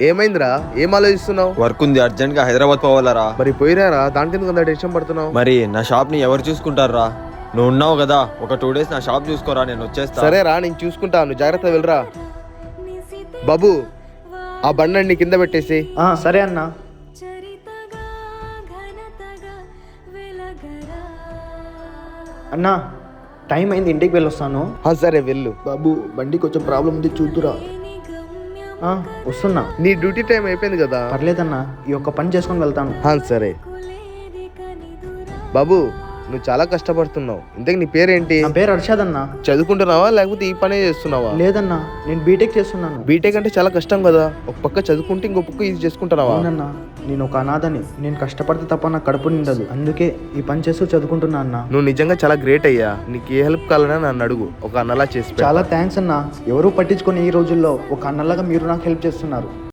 ఏమైందిరా? ఏం ఆలోచిస్తున్నావు? వర్క్ ఉంది, అర్జెంట్ గా హైదరాబాద్ పోవాలరా. మరి పోయిరారా, దానికి ఎందుకు అంత టెన్షన్ పడుతున్నావు? మరి నా షాప్ ని ఎవరు చూసుకుంటారా? నువ్వు ఉన్నావు కదా, ఒక 2 days నా షాప్ చూసుకోరా, నేను వచ్చేస్తా. సరేరా, నేను చూసుకుంటాను, జాగ్రత్త వెళ్ళరా. బాబు, ఆ బండి కింద పెట్టేసి. సరే అన్నా. అన్నా టైం అయింది, ఇంటికి వెళ్ళొస్తాను. సరే వెళ్ళు. బాబు బండి కొంచెం ప్రాబ్లం ఉంది, చూద్దురా. వస్తున్నా. నీ డ్యూటీ టైం అయిపోయింది కదా. పర్లేదన్నా, ఈ ఒక్క పని చేసుకొని వెళ్తాను. సరే బాబు, నువ్వు చాలా కష్టపడుతున్నావు. ఇంతకు నీ పేరేంటి? నా పేరు అర్షద్ అన్నా. చదువుకుంటున్నావా లేకపోతే ఈ పనే చేస్తున్నావా? లేదన్నా, నేను బీటెక్ చేస్తున్నాను. బీటెక్ అంటే చాలా కష్టం కదా. ఒక పక్క చదువుకుంటే ఇంకో పక్క ఇది చేసుకుంటున్నావా? అవునన్నా, నేను ఒక అనాథని. నేను కష్టపడితే తప్ప నాకు కడుపు నిండదు, అందుకే ఈ పని చేస్తూ చదువుకుంటున్నా అన్నా. నువ్వు నిజంగా చాలా గ్రేట్ అయ్యా. నీకు ఏ హెల్ప్ కావాలన్నా నన్ను అడుగు, ఒక అన్నలా చేసి చాలా థ్యాంక్స్ అన్నా. ఎవరు పట్టించుకొని ఈ రోజుల్లో ఒక అన్నలాగా మీరు నాకు హెల్ప్ చేస్తున్నారు.